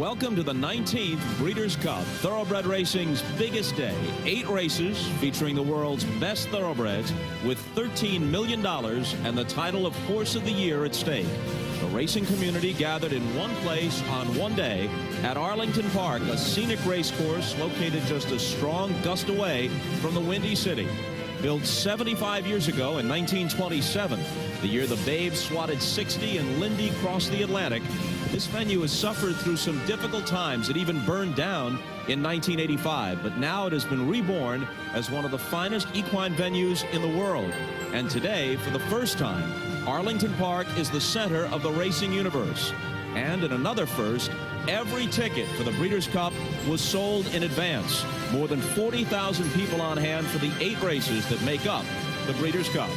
Welcome to the 19th Breeders' Cup, Thoroughbred Racing's biggest day. 8 races featuring the world's best thoroughbreds with $13 million and the title of Horse of the Year at stake. The racing community gathered in one place on one day at Arlington Park, a scenic race course located just a strong gust away from the Windy City. Built 75 years ago in 1927, the year the Babes swatted 60 and Lindy crossed the Atlantic, this venue has suffered through some difficult times. It even burned down in 1985, but now it has been reborn as one of the finest equine venues in the world. And today, for the first time, Arlington Park is the center of the racing universe. And in another first, every ticket for the Breeders' Cup was sold in advance. More than 40,000 people on hand for the 8 races that make up the Breeders' Cup.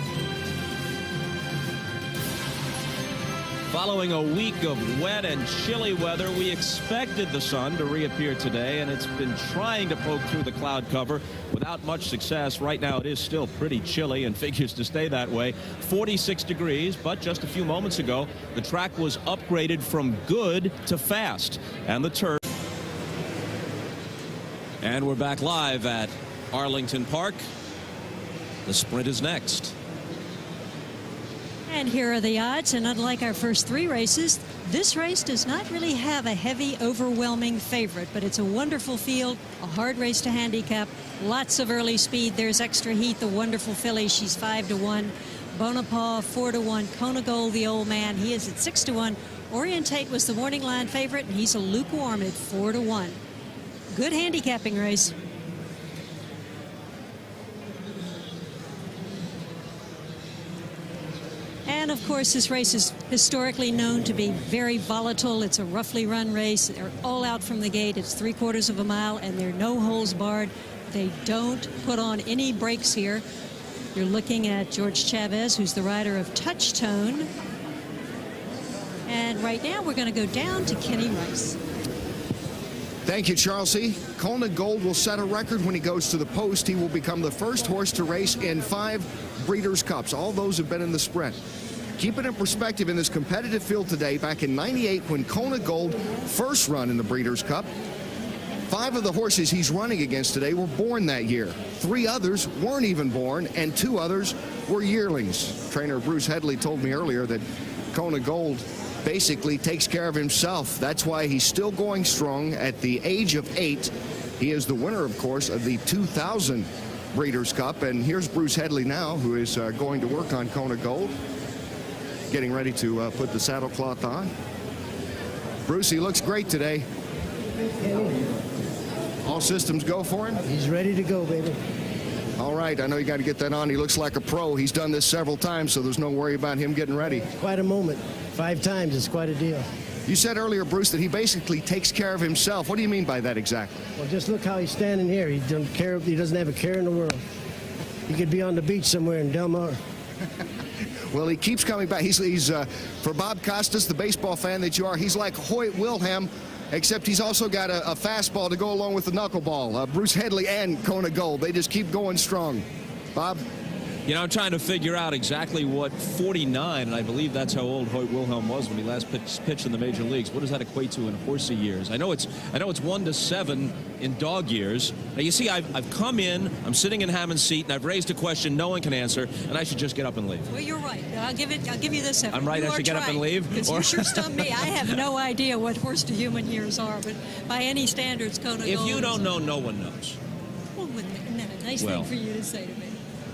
Following a week of wet and chilly weather, we expected the sun to reappear today, and it's been trying to poke through the cloud cover without much success. Right now it is still pretty chilly and figures to stay that way. 46 degrees, but just a few moments ago, the track was upgraded from good to fast, and the turf. And we're back live at Arlington Park. The sprint is next. And here are the odds, and unlike our first 3 races, this race does not really have a heavy, overwhelming favorite, but it's a wonderful field, a hard race to handicap, lots of early speed. There's Extra Heat, the wonderful filly. She's 5-1. Bonaparte, 4-1. Kona Gold, the old man, he is at 6-1. Orientate was the morning line favorite, and he's a lukewarm at 4-1. Good handicapping race. And of course, this race is historically known to be very volatile. It's a roughly run race. They're all out from the gate. It's 3/4 of a mile, and there are no holes barred. They don't put on any brakes here. You're looking at George Chavez, who's the rider of Touchtone. And right now, we're going to go down to Kenny Rice. Thank you, Charles. Kona Gold will set a record when he goes to the post. He will become the first horse to race in 5 Breeders' Cups. All those have been in the sprint. Keep it in perspective in this competitive field today. Back in '98, when Kona Gold first run in the Breeders' Cup, 5 of the horses he's running against today were born that year. 3 others weren't even born, and 2 others were yearlings. Trainer Bruce Headley told me earlier that Kona Gold basically takes care of himself. That's why he's still going strong at the age of 8. He is the winner, of course, of the 2000 Breeders' Cup. And here's Bruce Headley now, who is going to work on Kona Gold, getting ready to put the saddle cloth on. Bruce, he looks great today. All systems go for him? He's ready to go, baby. All right, I know you got to get that on. He looks like a pro. He's done this several times, so there's no worry about him getting ready. Quite a moment. 5 times is quite a deal. You said earlier, Bruce, that he basically takes care of himself. What do you mean by that exactly? Well, just look how he's standing here. He doesn't care. He doesn't have a care in the world. He could be on the beach somewhere in Del Mar. Well, he keeps coming back. He's for Bob Costas, the baseball fan that you are, he's like Hoyt Wilhelm, except he's also got a fastball to go along with the knuckleball. Bruce Headley and Kona Gold, they just keep going strong. Bob? You know, I'm trying to figure out exactly what 49, and I believe that's how old Hoyt Wilhelm was when he last pitched in the major leagues. What does that equate to in horsey years? I know it's 1 to 7 in dog years. Now, you see, I've come in, I'm sitting in Hammond's seat, and I've raised a question no one can answer, and I should just get up and leave. Well, you're right. I'll give you this. I'm right. I should get up and leave. Because you sure stumped me. I have no idea what horse to human years are, but by any standards, Kona Gold. If you don't know, no one knows. Well, isn't that a nice thing for you to say to me?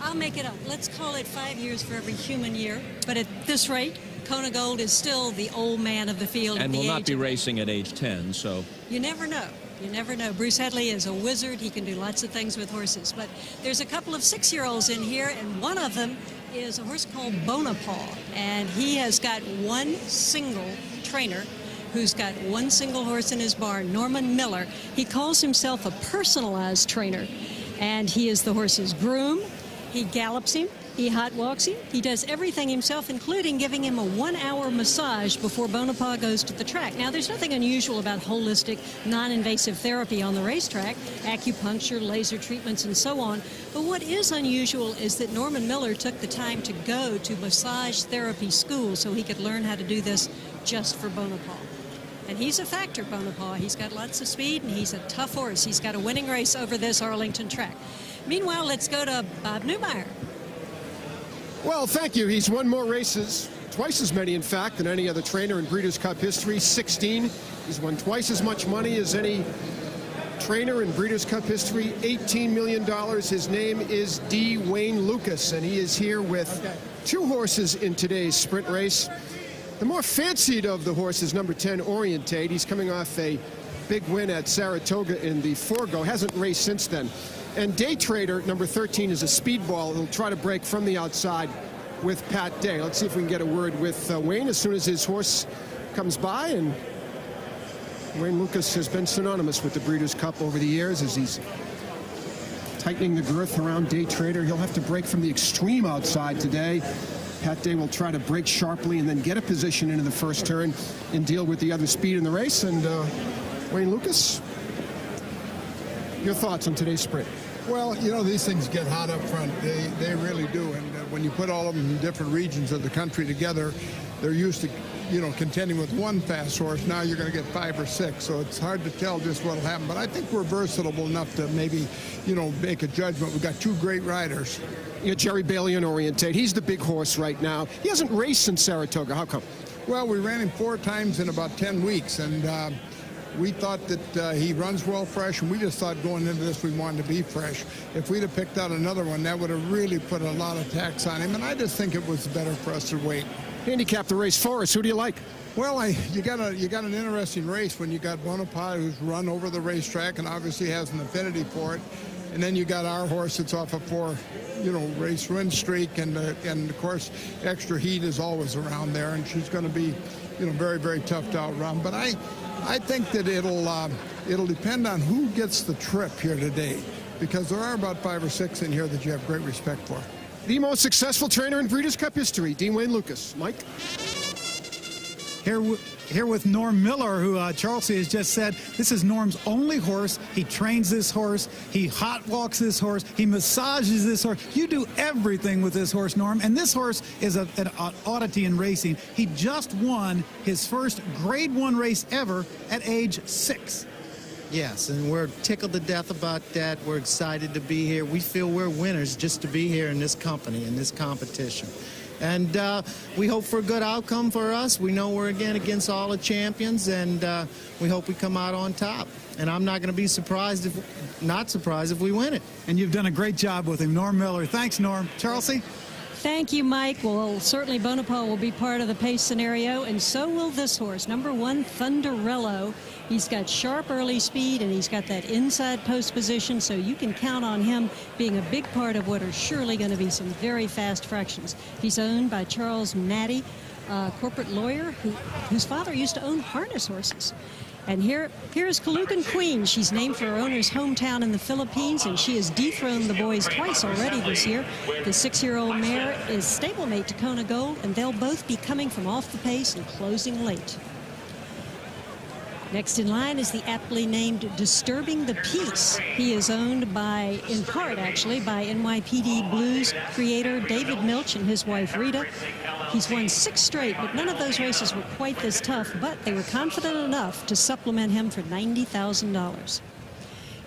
I'll make it up. Let's call it 5 years for every human year. But at this rate, Kona Gold is still the old man of the field. And will not be racing at age 10, so. You never know. You never know. Bruce Headley is a wizard. He can do lots of things with horses. But there's a couple of 6-year-olds in here, and one of them is a horse called Bonaparte. And he has got one single trainer who's got one single horse in his barn, Norman Miller. He calls himself a personalized trainer. And he is the horse's groom. He gallops him, he hot walks him, he does everything himself, including giving him a 1-hour massage before Bonaparte goes to the track. Now, there's nothing unusual about holistic, non-invasive therapy on the racetrack, acupuncture, laser treatments, and so on. But what is unusual is that Norman Miller took the time to go to massage therapy school so he could learn how to do this just for Bonaparte. And he's a factor, Bonaparte. He's got lots of speed, and he's a tough horse. He's got a winning race over this Arlington track. Meanwhile, let's go to Bob Newmeyer. Well, thank you. He's won more races, twice as many, in fact, than any other trainer in Breeders' Cup history, 16. He's won twice as much money as any trainer in Breeders' Cup history, $18 million. His name is D. Wayne Lucas, and he is here with 2 horses in today's sprint race. The more fancied of the horses, number 10, Orientate. He's coming off a big win at Saratoga in the Forgo. Hasn't raced since then. And Day Trader, number 13, is a speedball. He'll try to break from the outside with Pat Day. Let's see if we can get a word with Wayne as soon as his horse comes by. And Wayne Lucas has been synonymous with the Breeders' Cup over the years as he's tightening the girth around Day Trader. He'll have to break from the extreme outside today. Pat Day will try to break sharply and then get a position into the first turn and deal with the other speed in the race. And Wayne Lucas, your thoughts on today's sprint? Well, you know, these things get hot up front. They really do. And when you put all of them in different regions of the country together, they're used to, you know, contending with one fast horse. Now you're going to get 5 or 6. So it's hard to tell just what will happen. But I think we're versatile enough to maybe, you know, make a judgment. We've got 2 great riders. You got Jerry Bailey and Orientate. He's the big horse right now. He hasn't raced since Saratoga. How come? Well, we ran him 4 times in about 10 weeks. And we thought that he runs well fresh, and we just thought going into this we wanted to be fresh. If we'd have picked out another one, that would have really put a lot of tax on him, and I just think it was better for us to wait. Handicap the race for us. Who do you like? Well, you got an interesting race when you got Bonaparte, who's run over the racetrack and obviously has an affinity for it, and then you got our horse that's off a 4, you know, race win streak, and of course Extra Heat is always around there, and she's going to be, you know, very, very tough to outrun. But I think that it'll depend on who gets the trip here today, because there are about 5 or 6 in here that you have great respect for. The most successful trainer in Breeders' Cup history, D. Wayne Lucas. Mike? Here with Norm Miller, who Charles has just said, this is Norm's only horse. He trains this horse. He hot walks this horse. He massages this horse. You do everything with this horse, Norm. And this horse is an oddity in racing. He just won his first Grade 1 race ever at age 6. Yes, and we're tickled to death about that. We're excited to be here. We feel we're winners just to be here in this company, in this competition. And we hope for a good outcome for us. We know we're again against all the champions, and we hope we come out on top. And I'm not going to be surprised if we win it. And you've done a great job with him, Norm Miller. Thanks, Norm. Charlesy? Thank you, Mike. Well, certainly Bonaparte will be part of the pace scenario, and so will this horse, number 1, Thunderello. He's got sharp early speed, and he's got that inside post position, so you can count on him being a big part of what are surely going to be some very fast fractions. He's owned by Charles Natty, a corporate lawyer whose father used to own harness horses. And here is Kalukan Queen. She's named for her owner's hometown in the Philippines, and she has dethroned the boys twice already this year. The 6-year-old mare is stablemate to Kona Gold, and they'll both be coming from off the pace and closing late. Next in line is the aptly named Disturbing the Peace. He is owned by, in part actually, by NYPD Blues creator David Milch and his wife Rita. He's won 6 straight, but none of those races were quite this tough, but they were confident enough to supplement him for $90,000.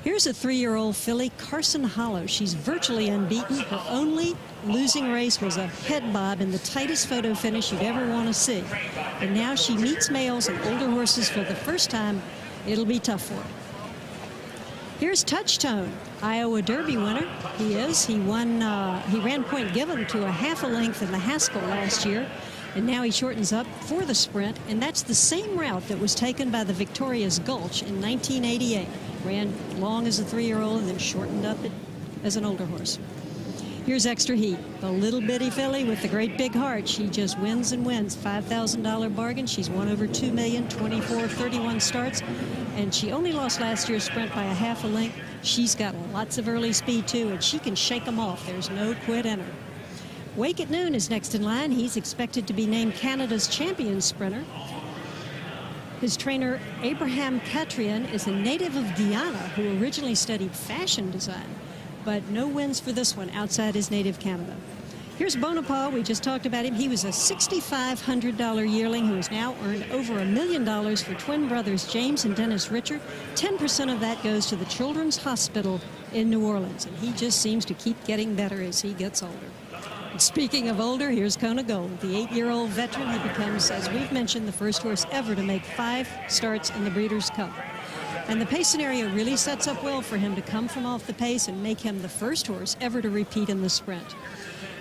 Here's a 3-year-old filly, Carson Hollow. She's virtually unbeaten. Her only losing race was a head bob in the tightest photo finish you'd ever want to see. And now she meets males and older horses for the first time. It'll be tough for her. Here's Touchtone, Iowa Derby winner. He won. He ran Point Given to a half a length in the Haskell last year, and now he shortens up for the sprint, and that's the same route that was taken by the Victoria's Gulch in 1988. Ran long as a 3-year-old and then shortened up as an older horse. Here's Extra Heat, the little bitty filly with the great big heart. She just wins and wins. $5,000 bargain. She's won over $2 million, 24, 31 starts, and she only lost last year's sprint by a half a length. She's got lots of early speed too, and she can shake them off. There's no quit in her. Wake at Noon is next in line. He's expected to be named Canada's champion sprinter. His trainer, Abraham Catrian, is a native of Guyana who originally studied fashion design, but no wins for this one outside his native Canada. Here's Bonaparte. We just talked about him. He was a $6,500 yearling who has now earned over $1 million for twin brothers James and Dennis Richard. 10% of that goes to the Children's Hospital in New Orleans, and he just seems to keep getting better as he gets older. And speaking of older, here's Kona Gold, the 8-year-old veteran. He becomes, as we've mentioned, the first horse ever to make 5 starts in the Breeders' Cup. And the pace scenario really sets up well for him to come from off the pace and make him the first horse ever to repeat in the sprint.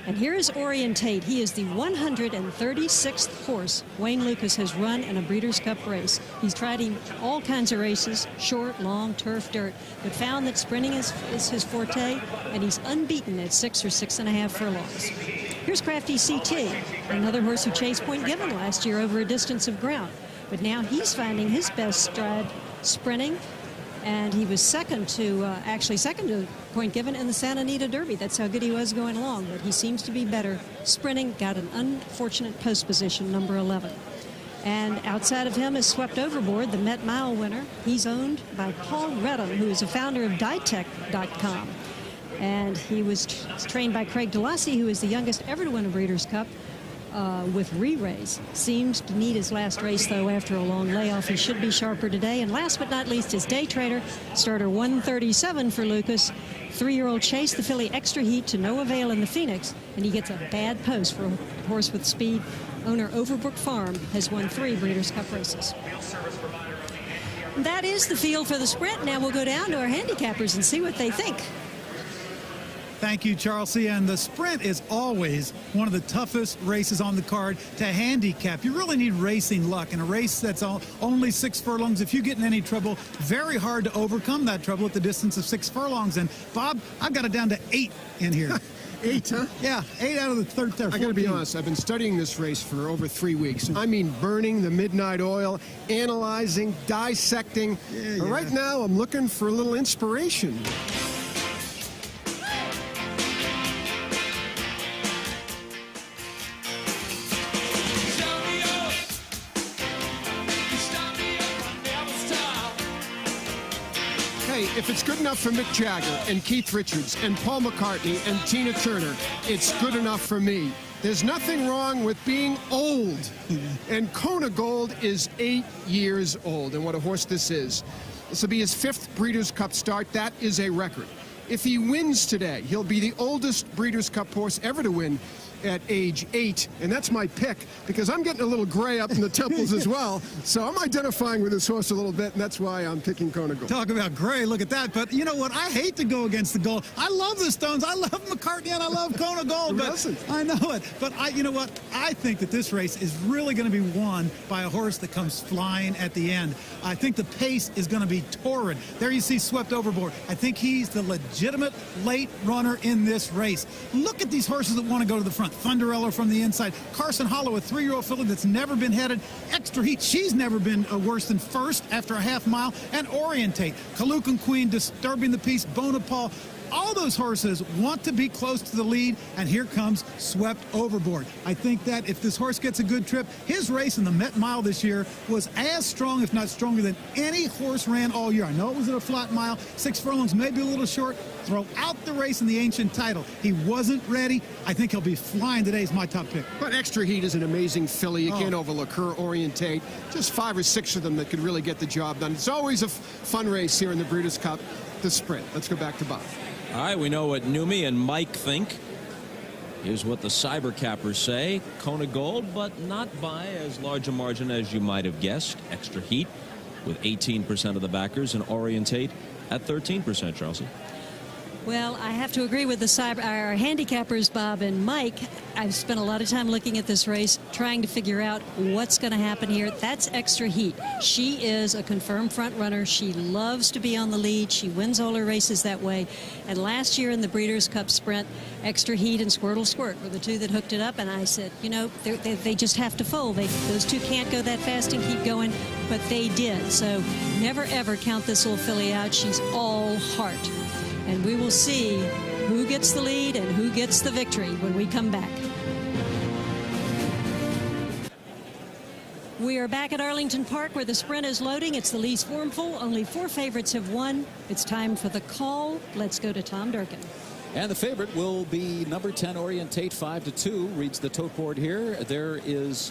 And here is Orientate. He is the 136th horse Wayne Lucas has run in a Breeders' Cup race. He's tried him all kinds of races, short, long, turf, dirt, but found that sprinting is his forte, and he's unbeaten at 6 or 6.5 furlongs. Here's Crafty CT, another horse who chased Point Given last year over a distance of ground. But now he's finding his best stride sprinting, and he was second to Point Given in the Santa Anita Derby. That's how good he was going along, but he seems to be better sprinting. Got an unfortunate post position, number 11. And outside of him is Swept Overboard, the Met Mile winner. He's owned by Paul Redham, who is a founder of Ditech.com. And he was trained by Craig DeLassy, who is the youngest ever to win a Breeders' Cup with re-race. Seems to need his last race, though, after a long layoff. He should be sharper today. And last but not least, his day trader, starter 137 for Lucas. 3-year-old Chase the filly Extra Heat to no avail in the Phoenix, and he gets a bad post for a horse with speed. Owner Overbrook Farm has won 3 Breeders' Cup races. That is the field for the sprint. Now we'll go down to our handicappers and see what they think. Thank you, Charles C. And the sprint is always one of the toughest races on the card to handicap. You really need racing luck. In a race that's only 6 furlongs, if you get in any trouble, very hard to overcome that trouble at the distance of 6 furlongs. And, Bob, I've got it down to 8 in here. 8, huh? Yeah, 8 out of the 13. I got to be honest, I've been studying this race for over 3 weeks. I mean, burning the midnight oil, analyzing, dissecting. Yeah. Right now, I'm looking for a little inspiration. Hey, if it's good enough for Mick Jagger and Keith Richards and Paul McCartney and Tina Turner, it's good enough for me. There's nothing wrong with being old. And Kona Gold is 8 years old, and what a horse this is. This will be his 5th Breeders' Cup start. That is a record. If he wins today, he'll be the oldest Breeders' Cup horse ever to win at age 8, and that's my pick because I'm getting a little gray up in the temples as well, so I'm identifying with this horse a little bit, and that's why I'm picking Kona Gold. Talk about gray, look at that. But you know what? I hate to go against the Gold. I love the Stones, I love McCartney, and I love Kona Gold. But I know it. But you know what? I think that this race is really going to be won by a horse that comes flying at the end. I think the pace is going to be torrid. There you see Swept Overboard. I think he's the legitimate late runner in this race. Look at these horses that want to go to the front. Thunderella from the inside. Carson Hollow, a 3-year-old filly that's never been headed. Extra Heat, she's never been worse than first after a half mile. And Orientate. Kalukan Queen disturbing the peace. Bonaparte. All those horses want to be close to the lead, and here comes Swept Overboard. I think that if this horse gets a good trip, his race in the Met Mile this year was as strong, if not stronger, than any horse ran all year. I know it was at a flat mile, 6 furlongs, maybe a little short. Throw out the race in the ancient title. He wasn't ready. I think he'll be flying today is my top pick. But Extra Heat is an amazing filly. You can't overlook her. Orientate. Just 5 or 6 of them that could really get the job done. It's always a fun race here in the Breeders' Cup, the sprint. Let's go back to Bob. All right, we know what Numi and Mike think. Here's what the Cyber Cappers say. Kona Gold, but not by as large a margin as you might have guessed. Extra Heat with 18% of the backers, and Orientate at 13%, Chelsea. Well, I have to agree with our handicappers, Bob and Mike. I've spent a lot of time looking at this race, trying to figure out what's going to happen here. That's Extra Heat. She is a confirmed front runner. She loves to be on the lead. She wins all her races that way. And last year in the Breeders' Cup Sprint, Extra Heat and Squirtle Squirt were the two that hooked it up. And I said, you know, they just have to fold. Those two can't go that fast and keep going, but they did. So never, ever count this little filly out. She's all heart. And we will see who gets the lead and who gets the victory when we come back. We are back at Arlington Park where the sprint is loading. It's the least formful. Only 4 favorites have won. It's time for the call. Let's go to Tom Durkin. And the favorite will be number 10, Orientate, 5-2. Reads the tote board here. There is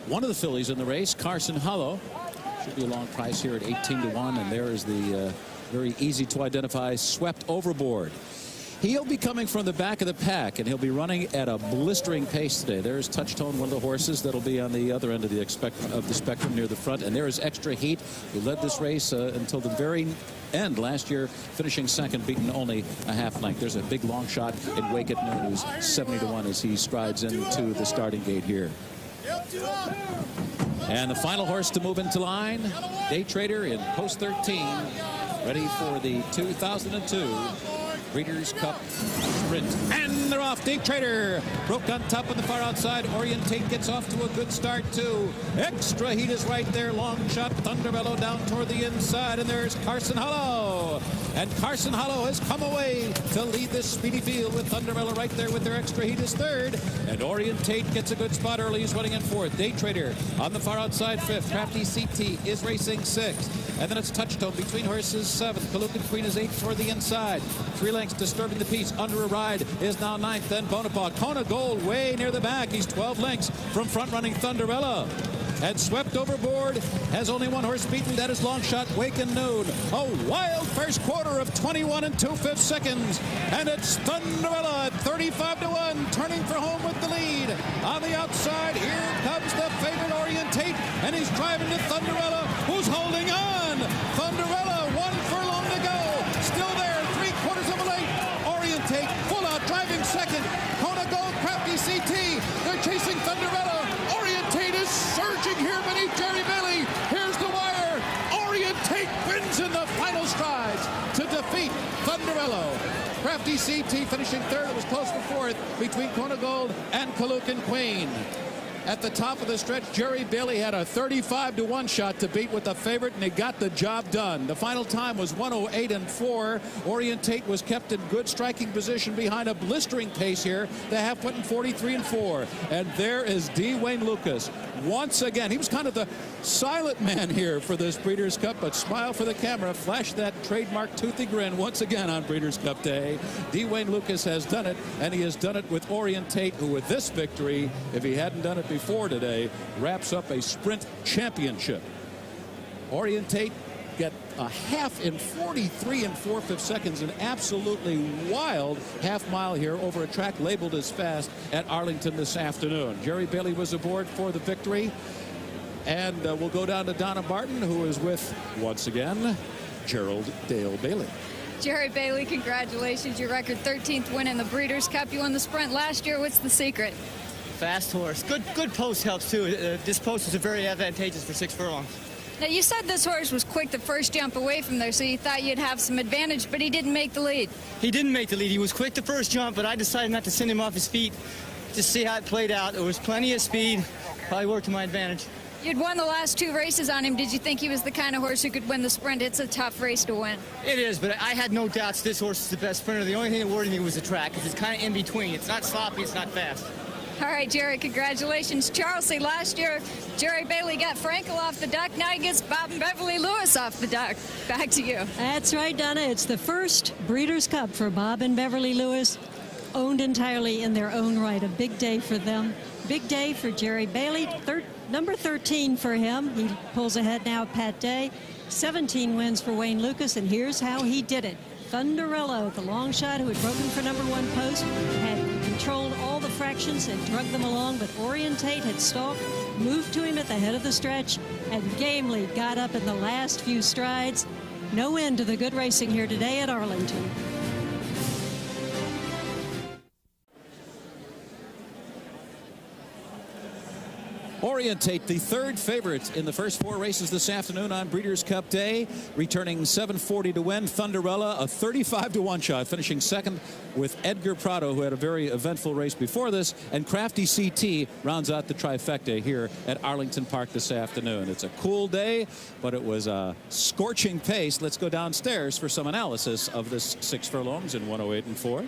one of the fillies in the race, Carson Hollow. Should be a long price here at 18-1. And there is the very easy to identify Swept Overboard. He'll be coming from the back of the pack, and he'll be running at a blistering pace today. There's Touchtone, one of the horses that'll be on the other end of the spectrum near the front. And there is Extra Heat, who led this race until the very end last year, finishing second, beaten only a half length. There's a big long shot in Wake at Noon, who's 70-1 as he strides into the starting gate here. And the final horse to move into line, Day Trader in post 13, ready for the 2002 Breeders' Cup Sprint. And they're off. Day Trader broke on top on the far outside. Orientate gets off to a good start, too. Extra Heat is right there. Long shot. Thunderbellow down toward the inside. And there's Carson Hollow. And Carson Hollow has come away to lead this speedy field with Thunderbellow right there with their Extra Heat is third. And Orientate gets a good spot early. He's running in fourth. Day Trader on the far outside fifth. Crafty CT is racing sixth. And then it's Touchtone between horses seventh. Kalukin Queen is eighth toward the inside. 3 lengths disturbing the peace. Under a Ride is now ninth. Then Bonaparte. Kona Gold way near the back. He's 12 lengths from front running Thunderella. And Swept Overboard has only one horse beaten. That is Long Shot, Wake and Noon. A wild first quarter of 21 2/5 seconds. And it's Thunderella at 35-1, turning for home with the lead. On the outside, here comes the favorite Orientate, and he's driving to Thunderella, who's holding on. Thunderella, 1 furlong to go. Still there, 3/4 of a length. Orientate, full out, driving second. Kona Gold, Crafty CT. They're chasing Thunderella. Orientate is surging here beneath Jerry Bailey. Here's the wire. Orientate wins in the final strides to defeat Thunderella. Crafty CT finishing third. It was close to fourth between Kona Gold and Kalukin Queen. At the top of the stretch, Jerry Bailey had a 35-1 shot to beat with the favorite, and he got the job done. The final time was 1:08.4. Orientate was kept in good striking position behind a blistering pace here. The half went in 43-4. And there is D. Wayne Lucas. Once again, he was kind of the silent man here for this Breeders' Cup, but smile for the camera, flash that trademark toothy grin once again on Breeders' Cup Day. D. Wayne Lucas has done it, and he has done it with Orientate, who with this victory, if he hadn't done it before today, wraps up a sprint championship. Orientate get a half in 43 4/5 seconds, an absolutely wild half mile here over a track labeled as fast at Arlington this afternoon. Jerry Bailey was aboard for the victory, and we'll go down to Donna Barton, who is with, once again, Gerald Dale Bailey. Jerry Bailey, congratulations. Your record 13th win in the Breeders' Cup. You won the sprint last year. What's the secret? Fast horse. Good post helps too. This post is very advantageous for 6 furlongs. Now, you said this horse was quick the first jump away from there, so you thought you'd have some advantage, but he didn't make the lead. He didn't make the lead. He was quick the first jump, but I decided not to send him off his feet to see how it played out. There was plenty of speed. Probably worked to my advantage. You'd won the last 2 races on him. Did you think he was the kind of horse who could win the sprint? It's a tough race to win. It is, but I had no doubts this horse is the best sprinter. The only thing that worried me was the track, because it's kind of in between. It's not sloppy, it's not fast. All right, Jerry, congratulations. Charlesy, last year, Jerry Bailey got Frankel off the duck. Now he gets Bob and Beverly Lewis off the duck. Back to you. That's right, Donna. It's the first Breeders' Cup for Bob and Beverly Lewis, owned entirely in their own right. A big day for them. Big day for Jerry Bailey. Number 13 for him. He pulls ahead now of Pat Day. 17 wins for Wayne Lucas, and here's how he did it. Thunderella, the long shot who had broken for number 1 post, had controlled all the fractions and drug them along, but Orientate had stalked, moved to him at the head of the stretch, and gamely got up in the last few strides. No end to the good racing here today at Arlington. Orientate, the third favorite in the first 4 races this afternoon on Breeders' Cup Day, returning 740 to win. Thunderella, a 35-1 shot, finishing second with Edgar Prado, who had a very eventful race before this, and Crafty CT rounds out the trifecta here at Arlington Park this afternoon. It's a cool day, but it was a scorching pace. Let's go downstairs for some analysis of this 6 furlongs in 1:08.4.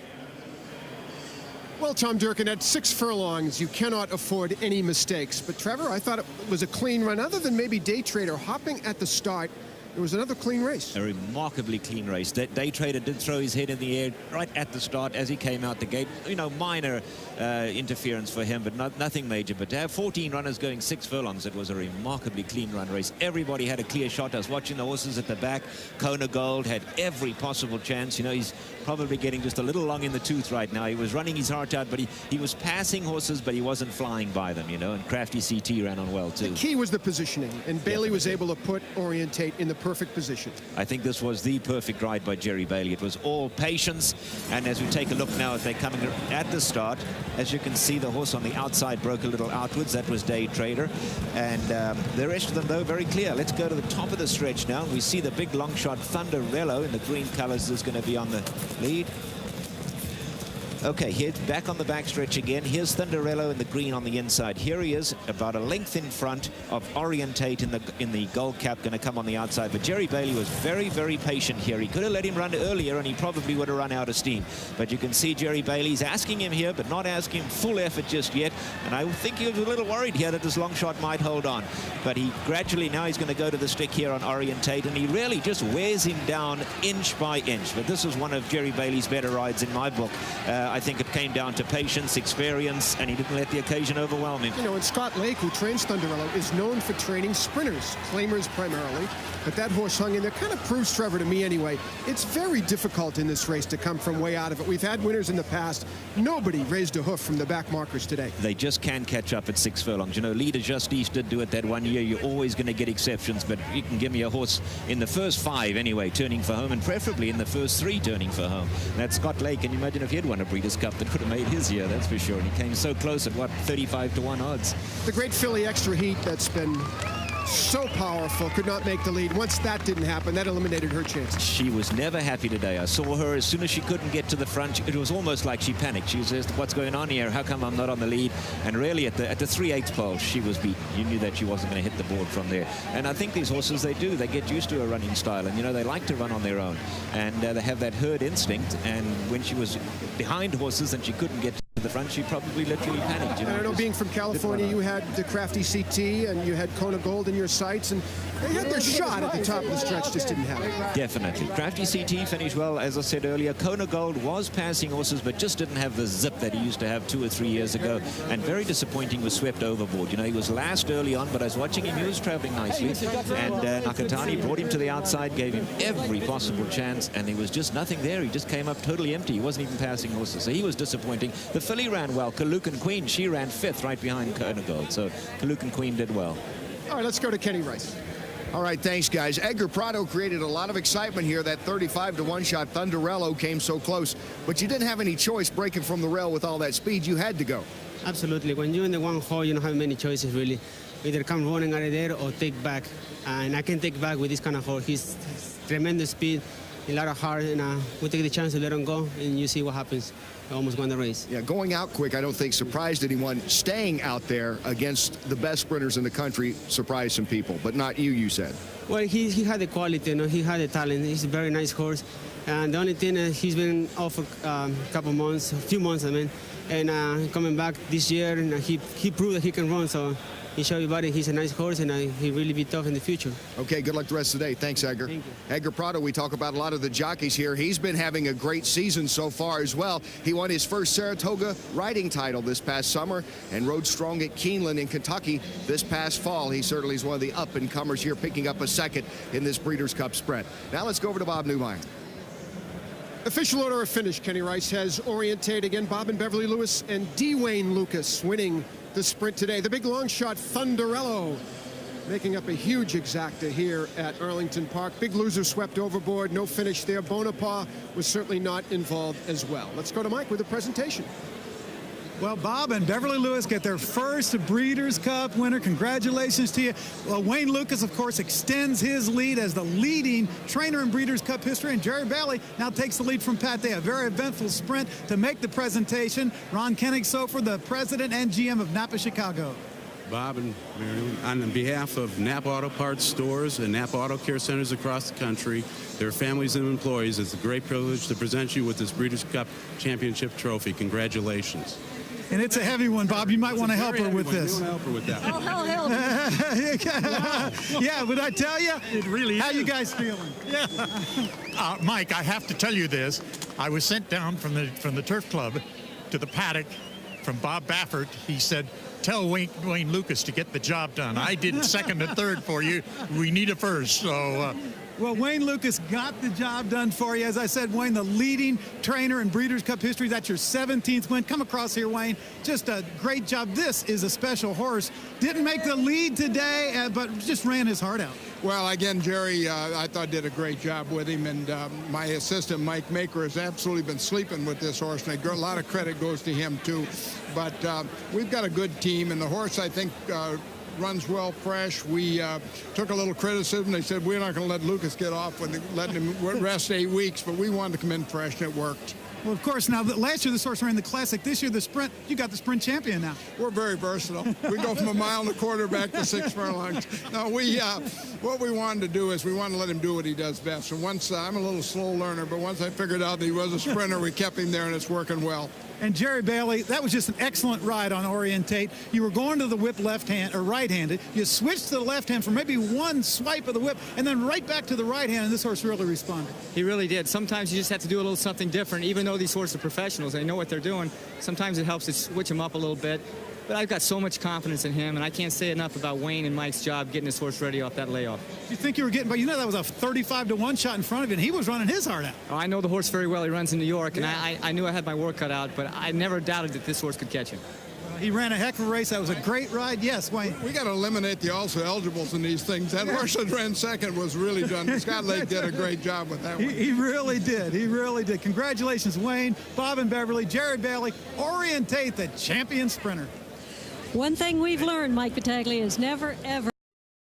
Well, Tom Durkin, at 6 furlongs, you cannot afford any mistakes. But, Trevor, I thought it was a clean run, other than maybe Day Trader hopping at the start it was another clean race. A remarkably clean race. That Day Trader did throw his head in the air right at the start as he came out the gate. You know, minor interference for him, but nothing major. But to have 14 runners going 6 furlongs, it was a remarkably clean run race. Everybody had a clear shot. I was watching the horses at the back. Kona Gold had every possible chance. You know, he's probably getting just a little long in the tooth right now. He was running his heart out, but he was passing horses, but he wasn't flying by them, you know, and Crafty CT ran on well, too. The key was the positioning, and Bailey was able to put Orientate in the perfect position. I think this was the perfect ride by Jerry Bailey. It was all patience, and as we take a look now as they're coming at the start, as you can see, the horse on the outside broke a little outwards. That was Day Trader, and the rest of them, though, very clear. Let's go to the top of the stretch now. We see the big long shot Thunderello in the green colors is going to be on the lead. Okay, here's back on the backstretch again. Here's Thunderello in the green on the inside. Here he is, about a length in front of Orientate in the gold cap, going to come on the outside. But Jerry Bailey was very, very patient here. He could have let him run earlier, and he probably would have run out of steam. But you can see Jerry Bailey's asking him here, but not asking him full effort just yet. And I think he was a little worried here that this long shot might hold on. But he gradually, now he's going to go to the stick here on Orientate, and he really just wears him down inch by inch. But this is one of Jerry Bailey's better rides in my book. I think it came down to patience, experience, and he didn't let the occasion overwhelm him. You know, and Scott Lake, who trains Thunderello, is known for training sprinters, claimers primarily, but that horse hung in there. Kind of proves, Trevor, to me anyway, it's very difficult in this race to come from way out of it. We've had winners in the past. Nobody raised a hoof from the back markers today. They just can't catch up at 6 furlongs. You know, Leader Justice did do it that one year. You're always going to get exceptions, but you can give me a horse in the first 5 anyway, turning for home, and preferably in the first 3 turning for home. And that's Scott Lake, and you imagine if he had won a Breeders' Cup, that could have made his year, that's for sure. And he came so close at, what, 35-1 odds. The great filly Extra Heat that's been so powerful could not make the lead. Once that didn't happen, that eliminated her chances. She was never happy today. I saw her as soon as she couldn't get to the front. It was almost like she panicked. She was just, what's going on here? How come I'm not on the lead? And really at the 3/8 pole, she was beaten. You knew that she wasn't going to hit the board from there. And I think these horses, they get used to a running style, and you know, they like to run on their own, and they have that herd instinct. And when she was behind horses and she couldn't get to the front, she probably literally panicked. You know, I don't know, being from California, you had the Crafty CT and you had Kona Gold in your sights, and they had their shot at the top of the stretch, just didn't have it. Definitely. Crafty CT finished well, as I said earlier. Kona Gold was passing horses, but just didn't have the zip that he used to have 2 or 3 years ago, and very disappointing, was swept overboard. You know, he was last early on, but I was watching him, he was traveling nicely, and Nakatani brought him to the outside, gave him every possible chance, and there was just nothing there. He just came up totally empty. He wasn't even passing horses, so he was disappointing. The filly ran well. Kalukan Queen, she ran 5th right behind Kona Gold, so Kalukan Queen did well. All right, let's go to Kenny Rice. All right, thanks, guys. Edgar Prado created a lot of excitement here. That 35-1 shot Thunderello came so close, but you didn't have any choice breaking from the rail with all that speed. You had to go. Absolutely. When you're in the one hole, you don't have many choices, really. Either come running out of there or take back. And I can take back with this kind of horse. He's tremendous speed, a lot of heart, and we take the chance to let him go, and you see what happens. I almost won the race. Yeah, going out quick, I don't think surprised anyone. Staying out there against the best sprinters in the country surprised some people, but not you, you said. Well, he had the quality, you know, he had the talent. He's a very nice horse. And the only thing he's been off a few months, I mean, and coming back this year, and he proved that he can run, so he showed everybody he's a nice horse, and he really be tough in the future. Okay, good luck the rest of the day. Thanks, Edgar. Thank you. Edgar Prado, we talk about a lot of the jockeys here. He's been having a great season so far as well. He won his first Saratoga riding title this past summer and rode strong at Keeneland in Kentucky this past fall. He certainly is one of the up-and-comers here, picking up a second in this Breeders' Cup sprint. Now let's go over to Bob Newmeyer. Official order of finish, Kenny Rice has Orientate again. Bob and Beverly Lewis and D. Wayne Lucas winning the sprint today. The big long shot Thunderello making up a huge exacta here at Arlington Park. Big Loser swept overboard, no finish there. Bonaparte was certainly not involved as well. Let's go to Mike with a presentation. Well, Bob and Beverly Lewis get their first Breeders' Cup winner. Congratulations to you. Well, Wayne Lucas, of course, extends his lead as the leading trainer in Breeders' Cup history, and Jerry Bailey now takes the lead from Pat Day. A very eventful sprint to make the presentation. Ron Koenigshofer, the president and GM of Napa Chicago. Bob and Mary, on behalf of Napa Auto Parts stores and Napa Auto Care centers across the country, their families and employees, it's a great privilege to present you with this Breeders' Cup Championship trophy. Congratulations. And it's a heavy one, Bob. You might want to help her with this. You want to help her with that. Yeah, but I tell you, it really how is. you guys feeling? Yeah. Mike, I have to tell you this. I was sent down from the turf club to the paddock from Bob Baffert. He said, tell Wayne Lucas to get the job done. I did second and third for you. We need a first. So. Well, Wayne Lucas got the job done for you. As I said, Wayne, the leading trainer in Breeders' Cup history. That's your 17th win. Come across here, Wayne. Just a great job. This is a special horse. Didn't make the lead today, but just ran his heart out. Well, again, Jerry, I thought did a great job with him, and my assistant, Mike Maker, has absolutely been sleeping with this horse, and a lot of credit goes to him, too. But we've got a good team, and the horse, I think, runs well fresh. We took a little criticism. They said we're not going to let Lucas get off when letting him rest 8 weeks, but we wanted to come in fresh, and it worked. Well, of course, now, last year this horse ran the Classic. This year the Sprint. You got the Sprint champion now. We're very versatile. We go from 1.25 miles back to 6 furlongs. No, what we wanted to do is we wanted to let him do what he does best. And once, I'm a little slow learner, but once I figured out that he was a sprinter, we kept him there, and it's working well. And Jerry Bailey, that was just an excellent ride on Orientate. You were going to the whip left-hand or right-handed. You switched to the left hand for maybe one swipe of the whip, and then right back to the right hand, and this horse really responded. He really did. Sometimes you just have to do a little something different. Even though these horses are professionals, they know what they're doing. Sometimes it helps to switch them up a little bit. But I've got so much confidence in him, and I can't say enough about Wayne and Mike's job getting this horse ready off that layoff. You think you were getting, but you know that was a 35-1 shot in front of you, and he was running his heart out. Oh, I know the horse very well. He runs in New York, and I knew I had my work cut out, but I never doubted that this horse could catch him. He ran a heck of a race. That was a great ride. Yes, Wayne. We got to eliminate the also eligibles in these things. That horse that ran second was really done. Scott Lake did a great job with that one. He really did. He really did. Congratulations, Wayne, Bob and Beverly, Jerry Bailey, Orientate, the champion sprinter. One thing we've learned, Mike Battaglia, is never, ever